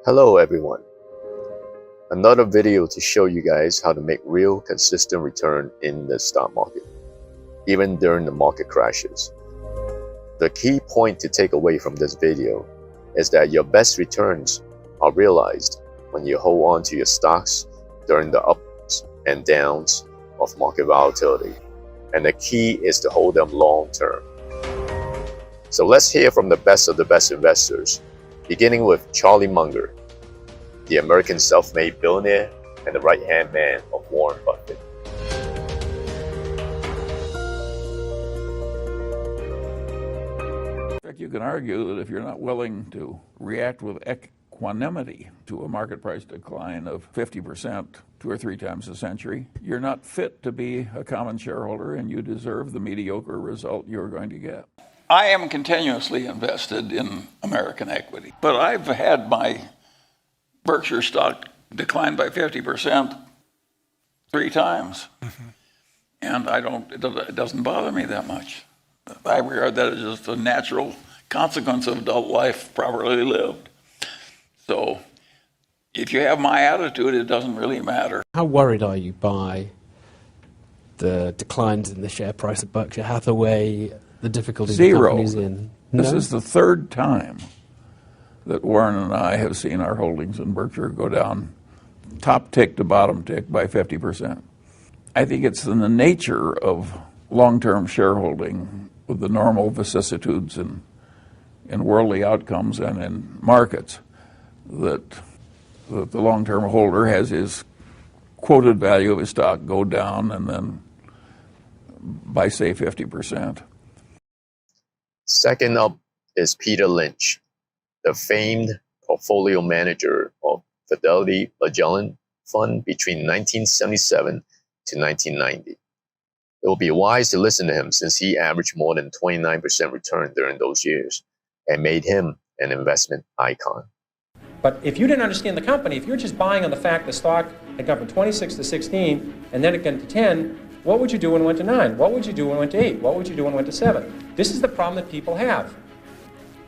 Hello everyone. Another video to show you guys how to make real consistent return in the stock market, even during the market crashes. The key point to take away from this video is that your best returns are realized when you hold on to your stocks during the ups and downs of market volatility. And the key is to hold them long term. So let's hear from the best of the best investors, beginning with Charlie Munger, the American self-made billionaire and the right-hand man of Warren Buffett. In fact, you can argue that if you're not willing to react with equanimity to a market price decline of 50% 2 or 3 times a century, you're not fit to be a common shareholder, and you deserve the mediocre result you're going to get. I am continuously invested in American equity, but I've had my Berkshire stock decline by 50% 3 times. And it doesn't bother me that much. I regard that as just a natural consequence of adult life properly lived. So if you have my attitude, it doesn't really matter. How worried are you by the declines in the share price of Berkshire Hathaway, the difficulties the company's in? This is the 3rd time that Warren and I have seen our holdings in Berkshire go down top tick to bottom tick by 50%. I think it's in the nature of long-term shareholding with the normal vicissitudes in worldly outcomes and in markets that the long-term holder has his quoted value of his stock go down and then by, say, 50%. Second up is Peter Lynch, the famed portfolio manager of Fidelity Magellan Fund between 1977 to 1990. It will be wise to listen to him since he averaged more than 29% return during those years and made him an investment icon. But if you didn't understand the company, if you're just buying on the fact the stock had gone from 26 to 16 and then it got to 10, what would you do when it went to 9? What would you do when it went to 8? What would you do when it went to 7? This is the problem that people have,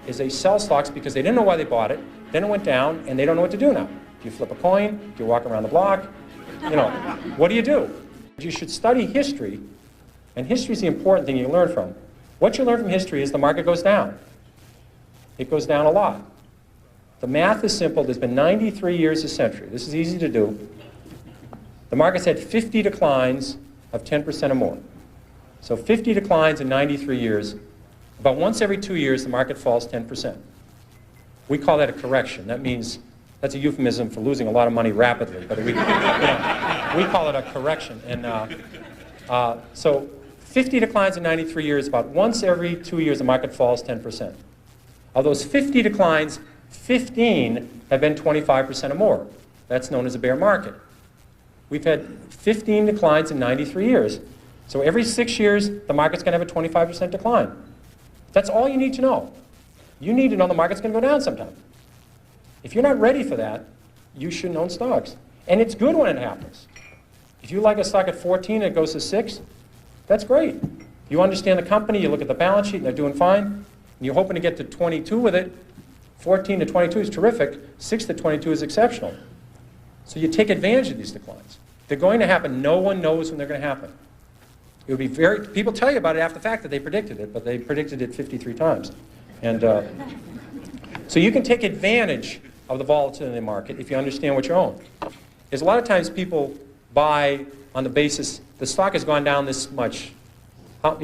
is they sell stocks because they didn't know why they bought it, then it went down, and they don't know what to do now. Do you flip a coin? Do you walk around the block? What do you do? You should study history, and history is the important thing you learn from. What you learn from history is the market goes down. It goes down a lot. The math is simple. There's been 93 years a century. This is easy to do. The market's had 50 declines of 10% or more. So 50 declines in 93 years. About once every 2 years, the market falls 10%. We call that a correction. That means, that's a euphemism for losing a lot of money rapidly, but we call it a correction. And so 50 declines in 93 years, about once every 2 years, the market falls 10%. Of those 50 declines, 15 have been 25% or more. That's known as a bear market. We've had 15 declines in 93 years. So every 6 years, the market's going to have a 25% decline. That's all you need to know. You need to know the market's going to go down sometime. If you're not ready for that, you shouldn't own stocks. And it's good when it happens. If you like a stock at 14 and it goes to 6, that's great. You understand the company, you look at the balance sheet and they're doing fine, and you're hoping to get to 22 with it. 14 to 22 is terrific. 6 to 22 is exceptional. So you take advantage of these declines. They're going to happen. No one knows when they're going to happen. It would be people tell you about it after the fact that they predicted it, but they predicted it 53 times. And so you can take advantage of the volatility in the market if you understand what you own. There's a lot of times people buy on the basis the stock has gone down this much. How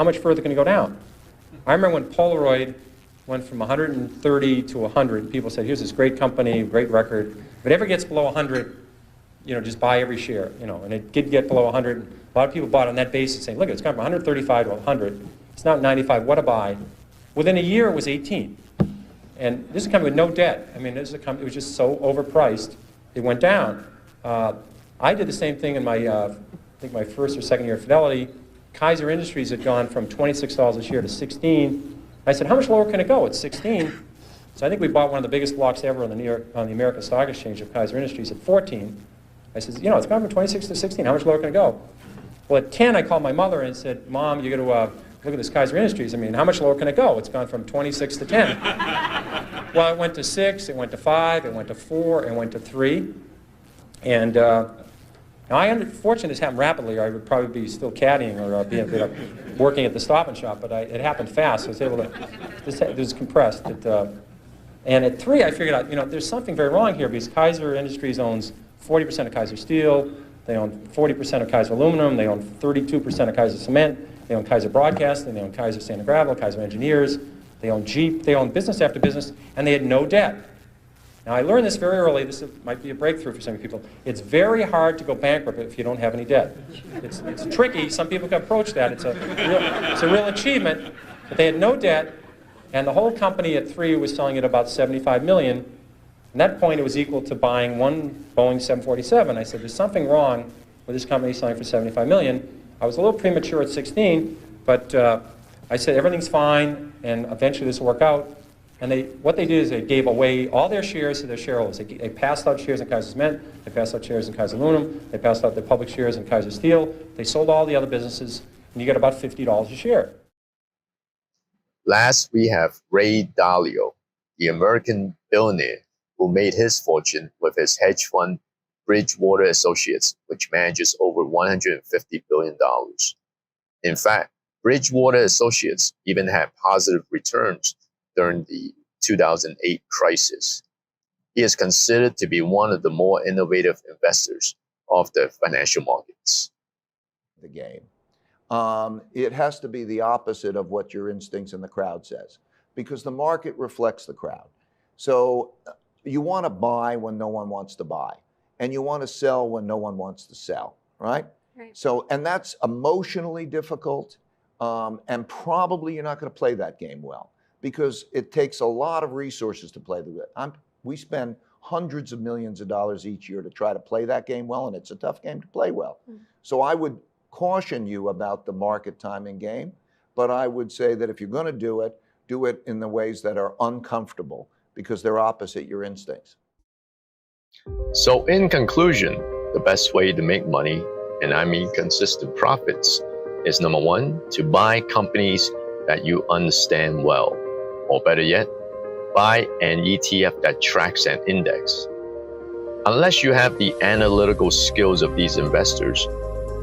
much further can it go down? I remember when Polaroid went from 130 to 100. People said, "Here's this great company, great record. If it ever gets below 100, just buy every share." And it did get below 100. A lot of people bought on that basis, saying, "Look, it's gone from 135 to 100. It's now 95. What a buy!" Within a year, it was 18. And this is a company with no debt. I mean, this is a company. It was just so overpriced, it went down. I did the same thing in my, I think my first or second year of Fidelity. Kaiser Industries had gone from $26 a share to 16. I said, "How much lower can it go?" It's 16. So I think we bought one of the biggest blocks ever on the American Stock Exchange of Kaiser Industries at 14. I said, "It's gone from 26 to 16. How much lower can it go?" Well, at 10, I called my mother and said, "Mom, you got to look at this Kaiser Industries. I mean, how much lower can it go? It's gone from 26 to 10. Well, it went to 6, it went to 5, it went to 4, it went to 3. And now fortunately this happened rapidly, or I would probably be still caddying or working at the Stop and Shop, but it happened fast. So I was able to, it was compressed. And at 3, I figured out, there's something very wrong here, because Kaiser Industries owns 40% of Kaiser Steel, they own 40% of Kaiser Aluminum, they own 32% of Kaiser Cement, they own Kaiser Broadcasting, they own Kaiser Sand and Gravel, Kaiser Engineers, they own Jeep, they own business after business, and they had no debt. Now, I learned this very early. This might be a breakthrough for some people. It's very hard to go bankrupt if you don't have any debt. It's tricky. Some people can approach that. It's a real achievement. But they had no debt, and the whole company at 3 was selling at about $75 million. At that point, it was equal to buying one Boeing 747. I said, there's something wrong with this company selling for $75 million. I was a little premature at 16, but I said, everything's fine, and eventually this will work out. And what they did is they gave away all their shares to their shareholders. They passed out shares in Kaiser Cement, they passed out shares in Kaiser Aluminum, they passed out their public shares in Kaiser Steel, they sold all the other businesses, and you get about $50 a share. Last, we have Ray Dalio, the American billionaire who made his fortune with his hedge fund, Bridgewater Associates, which manages over $150 billion. In fact, Bridgewater Associates even had positive returns during the 2008 crisis. He is considered to be one of the more innovative investors of the financial markets. The game. It has to be the opposite of what your instincts in the crowd says, because the market reflects the crowd. So you want to buy when no one wants to buy, and you want to sell when no one wants to sell, right? Right. So, and that's emotionally difficult, and probably you're not going to play that game well, because it takes a lot of resources to play the game. We spend hundreds of millions of dollars each year to try to play that game well, and it's a tough game to play well. So I would caution you about the market timing game, but I would say that if you're going to do it in the ways that are uncomfortable, because they're opposite your instincts. So in conclusion, the best way to make money, and I mean consistent profits, is number 1, to buy companies that you understand well. Or better yet, buy an ETF that tracks an index. Unless you have the analytical skills of these investors,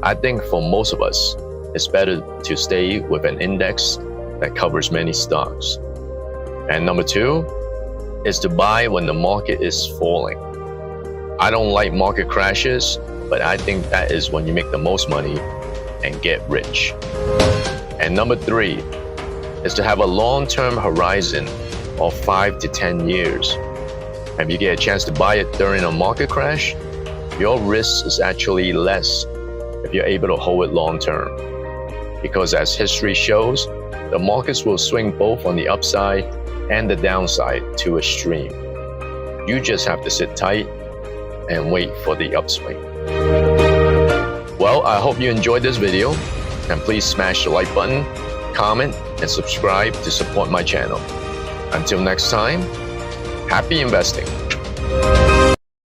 I think for most of us, it's better to stay with an index that covers many stocks. And number 2 is to buy when the market is falling. I don't like market crashes, but I think that is when you make the most money and get rich. And number 3 is to have a long-term horizon of 5 to 10 years. And if you get a chance to buy it during a market crash, your risk is actually less if you're able to hold it long-term. Because as history shows, the markets will swing both on the upside and the downside to extreme. You just have to sit tight and wait for the upswing. Well, I hope you enjoyed this video, and please smash the like button, comment, and subscribe to support my channel. Until next time, happy investing.